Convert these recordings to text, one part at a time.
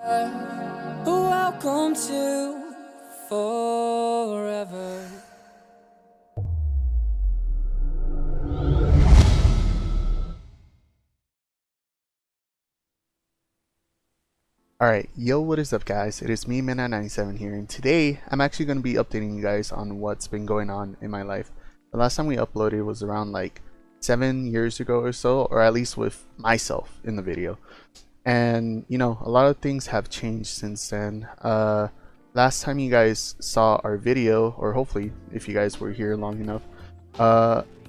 Welcome to forever. Alright, yo, what is up guys? It is me, Mina97 here, and today I'm actually going to be updating you guys on what's been going on in my life. The last time we uploaded was around like 7 years ago or so, or at least with myself in the video. And you know, a lot of things have changed since then. Last time you guys saw our video, or hopefully if you guys were here long enough,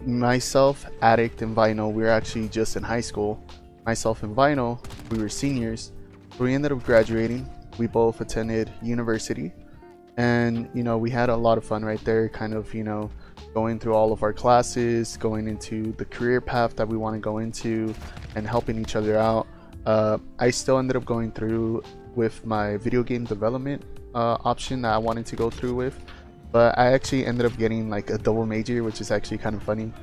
myself, Addict, and Vinyl, we were actually just in high school. Myself and Vinyl, we were seniors. We ended up graduating. We both attended university, and you know, we had a lot of fun right there, kind of, you know, going through all of our classes, going into the career path that we want to go into, and helping each other out. I still ended up going through with my video game development option that I wanted to go through with, but I actually ended up getting like a double major, which is actually kind of funny.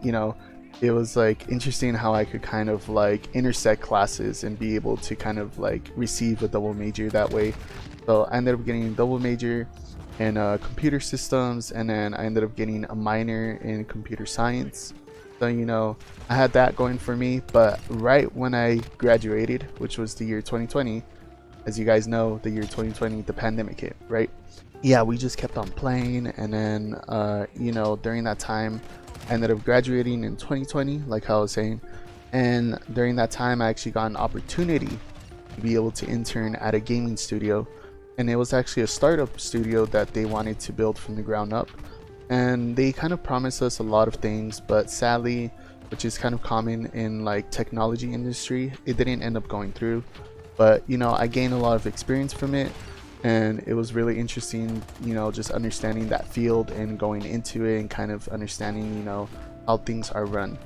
You know, it was like interesting how I could kind of like intersect classes and be able to kind of like receive a double major that way. So I ended up getting a double major in computer systems, and then I ended up getting a minor in computer science. So you know, I had that going for me. But right when I graduated, which was the year 2020, as you guys know, the year 2020, the pandemic hit, right? Yeah, we just kept on playing, and then you know, during that time I ended up graduating in 2020, like I was saying, and during that time I actually got an opportunity to be able to intern at a gaming studio, and it was actually a startup studio that they wanted to build from the ground up, and they kind of promised us a lot of things, but sadly, which is kind of common in like technology industry, it didn't end up going through. But you know, I gained a lot of experience from it, and it was really interesting, you know, just understanding that field and going into it and kind of understanding, you know, how things are run.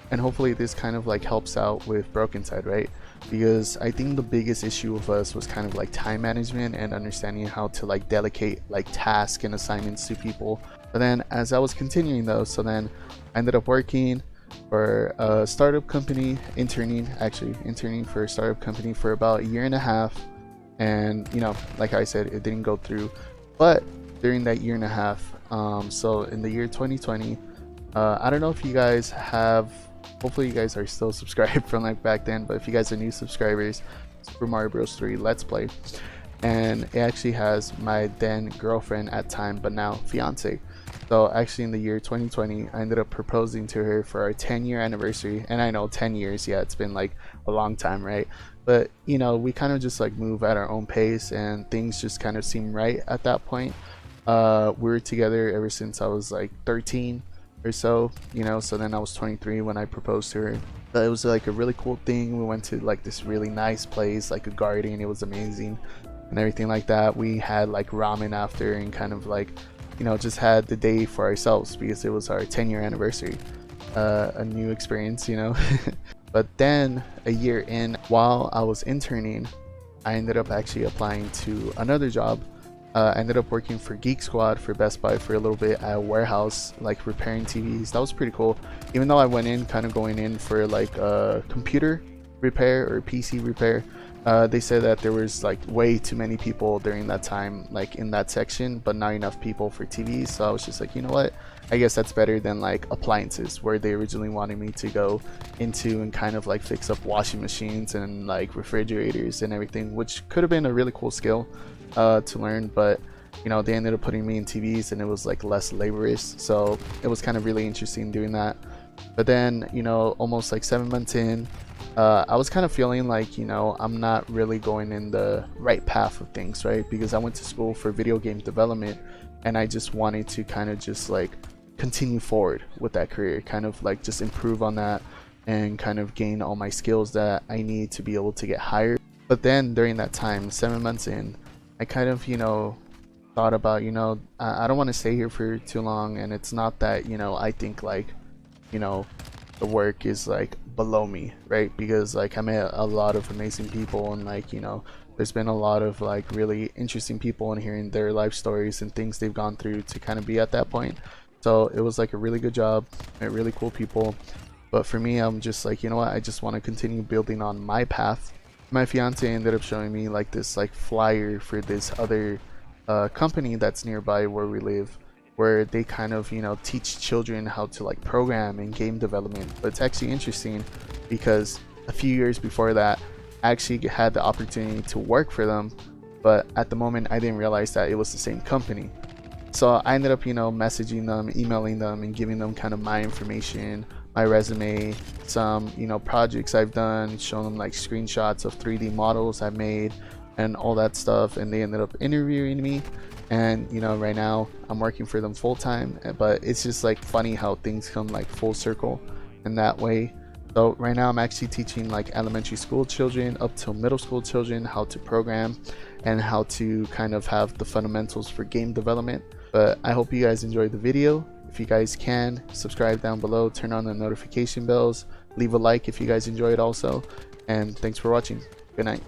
And hopefully this kind of like helps out with Broken Side, right? Because I think the biggest issue with us was kind of like time management and understanding how to like delegate like tasks and assignments to people. But then as I was continuing though, so then I ended up working for a startup company, interning for a startup company for about a year and a half. And you know, like I said, it didn't go through. But during that year and a half, so in the year 2020, I don't know if you guys have, hopefully you guys are still subscribed from like back then, but if you guys are new subscribers, Super Mario Bros 3 Let's Play, and it actually has my then girlfriend at time, but now fiance. So actually in the year 2020, I ended up proposing to her for our 10-year anniversary. And I know 10 years, yeah, it's been like a long time, right? But you know, we kind of just like move at our own pace, and things just kind of seem right at that point. We were together ever since I was like 13 or so, you know, so then I was 23 when I proposed to her. But it was like a really cool thing. We went to like this really nice place, like a garden. It was amazing and everything like that. We had like ramen after, and kind of like, you know, just had the day for ourselves because it was our 10-year anniversary. A new experience, you know. But then a year in, while I was interning, I ended up actually applying to another job. I ended up working for Geek Squad for Best Buy for a little bit at a warehouse, like repairing TVs. That was pretty cool. Even though I went in kind of going in for like a computer repair or PC repair, they said that there was like way too many people during that time, like in that section, but not enough people for TVs. So I was just like, you know what, I guess that's better than like appliances, where they originally wanted me to go into and kind of like fix up washing machines and like refrigerators and everything, which could have been a really cool skill to learn. But you know, they ended up putting me in TVs, and it was like less laborious, so it was kind of really interesting doing that. But then, you know, almost like 7 months in, I was kind of feeling like, you know, I'm not really going in the right path of things, right? Because I went to school for video game development, and I just wanted to kind of just like continue forward with that career, kind of like just improve on that and kind of gain all my skills that I need to be able to get hired. But then during that time, 7 months in, I kind of, you know, thought about, you know, I don't want to stay here for too long. And it's not that, you know, I think like, you know, the work is like below me, right? Because like I met a lot of amazing people, and like, you know, there's been a lot of like really interesting people, and hearing their life stories and things they've gone through to kind of be at that point. So it was like a really good job, met really cool people. But for me, I'm just like, you know what, I just want to continue building on my path My fiance ended up showing me like this like flyer for this other company that's nearby where we live, where they kind of, you know, teach children how to like program and game development. But it's actually interesting because a few years before that, I actually had the opportunity to work for them, but at the moment I didn't realize that it was the same company. So I ended up, you know, messaging them, emailing them, and giving them kind of my information, my resume, some, you know, projects I've done, showing them like screenshots of 3D models I made and all that stuff. And they ended up interviewing me. And, you know, right now I'm working for them full time. But it's just like funny how things come like full circle in that way. So right now I'm actually teaching like elementary school children up till middle school children how to program and how to kind of have the fundamentals for game development. But I hope you guys enjoyed the video. If you guys can, subscribe down below, turn on the notification bells, leave a like if you guys enjoyed also, and thanks for watching. Good night.